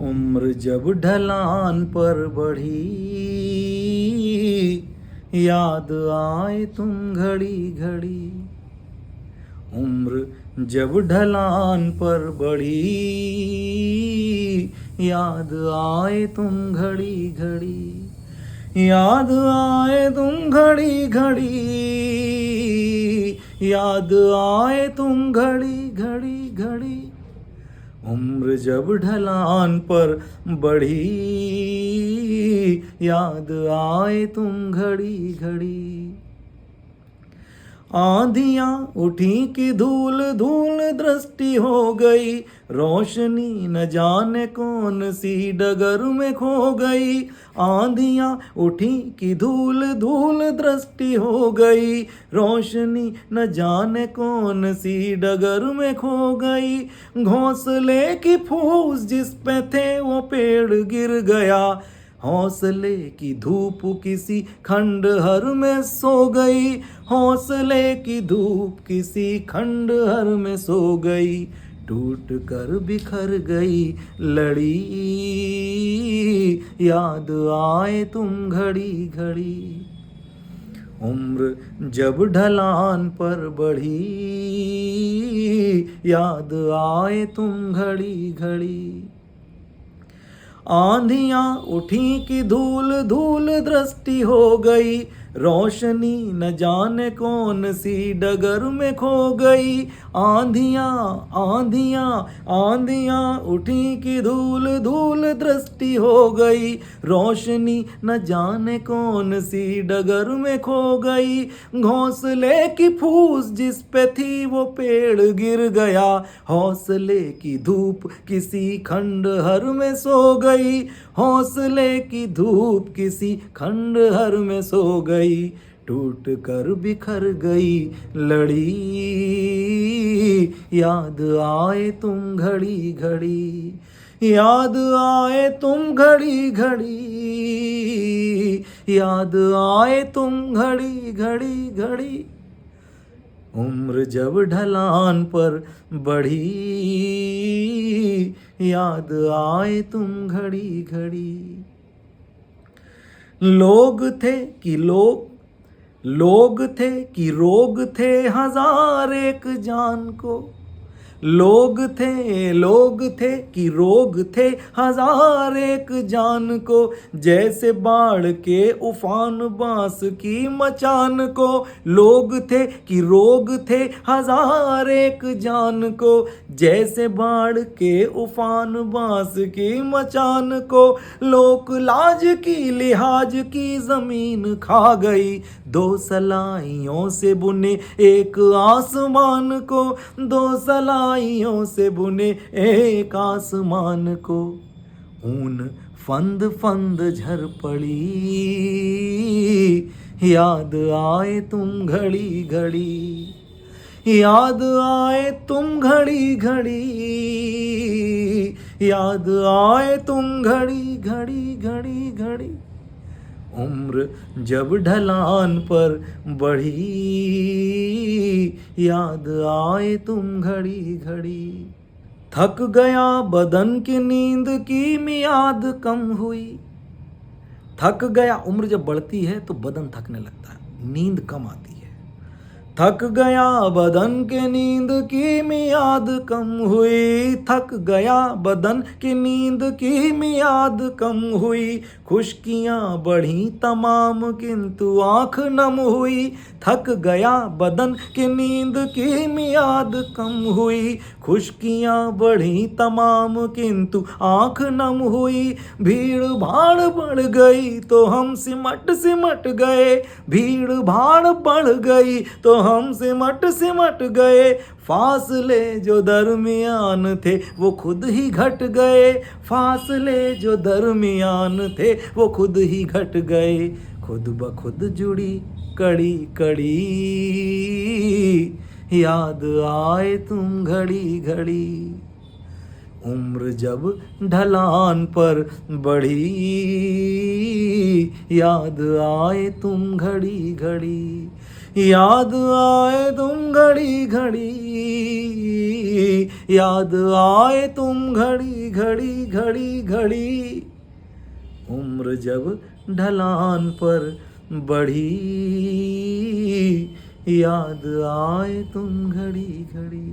उम्र जब ढलान पर बढ़ी, याद आए तुम घड़ी घड़ी। उम्र जब ढलान पर बढ़ी, याद आए तुम घड़ी घड़ी। याद आए तुम घड़ी घड़ी, याद आए तुम घड़ी घड़ी घड़ी। उम्र जब ढलान पर बढ़ी, याद आए तुम घड़ी घड़ी। आंधियां उठी कि धूल धूल दृष्टि हो गई, रोशनी न जाने कौन सी डगर में खो गई। आंधियां उठी कि धूल धूल दृष्टि हो गई, रोशनी न जाने कौन सी डगर में खो गई। घोंसले की फूस जिस पे थे वो पेड़ गिर गया, हौसले की धूप किसी खंडहर में सो गई। हौसले की धूप किसी खंडहर में सो गई, टूट कर बिखर गई लड़ी। याद आए तुम घड़ी घड़ी। उम्र जब ढलान पर बढ़ी, याद आए तुम घड़ी घड़ी। आंधियां उठी कि धूल धूल दृष्टि हो गई, रोशनी न जाने कौन सी डगर में खो गई। आंधियां आंधियां आंधियां उठी कि धूल धूल दृष्टि हो गई, रोशनी न जाने कौन सी डगर में खो गई। घोंसले की फूस जिस पे थी वो पेड़ गिर गया, हौसले की धूप किसी खंडहर में सो गई। हौसले की धूप किसी खंडहर में सो गई, टूट कर बिखर गई लड़ी। याद आए तुम घड़ी घड़ी। याद आए तुम घड़ी घड़ी। याद आए तुम घड़ी घड़ी घड़ी। उम्र जब ढलान पर बढ़ी, याद आए तुम घड़ी घड़ी। लोग थे कि लोग थे कि रोग थे हजार एक जान को। लोग थे कि रोग थे हजार एक जान को, जैसे बाढ़ के उफान बांस की मचान को। लोग थे कि रोग थे हजार एक जान को, जैसे बाढ़ के उफान बांस की मचान को। लोक लाज की लिहाज की जमीन खा गई, दो सलाइयों से बुने एक आसमान को। दो सलाइयों से बुने एक आसमान को। ऊन फंद फंद झर पड़ी, याद आए तुम घड़ी घड़ी। याद आए तुम घड़ी घड़ी। याद आए तुम घड़ी घड़ी घड़ी घड़ी। उम्र जब ढलान पर बढ़ी, याद आए तुम घड़ी घड़ी। थक गया बदन की नींद की मियाद कम हुई। थक गया, उम्र जब बढ़ती है तो बदन थकने लगता है, नींद कम आती है। थक गया बदन के नींद की मियाद कम हुई। थक गया बदन की नींद की मियाद कम हुई। खुश्कियाँ बढ़ी तमाम किंतु आँख नम हुई। थक गया बदन की नींद की मियाद कम हुई। खुश्कियाँ बढ़ी तमाम किंतु आँख नम हुई। भीड़ भाड़ बढ़ गई तो हम सिमट सिमट गए। भीड़ भाड़ बढ़ गई तो हम सिमट गए। फासले जो दरमियान थे वो खुद ही घट गए। फासले जो दरमियान थे वो खुद ही घट गए। खुद ब खुद जुड़ी कड़ी कड़ी, याद आए तुम घड़ी घड़ी। उम्र जब ढलान पर बढ़ी, याद आए तुम घड़ी घड़ी। याद आए तुम घड़ी घड़ी, याद आए तुम घड़ी घड़ी घड़ी घड़ी। उम्र जब ढलान पर बढ़ी, याद आए तुम घड़ी घड़ी।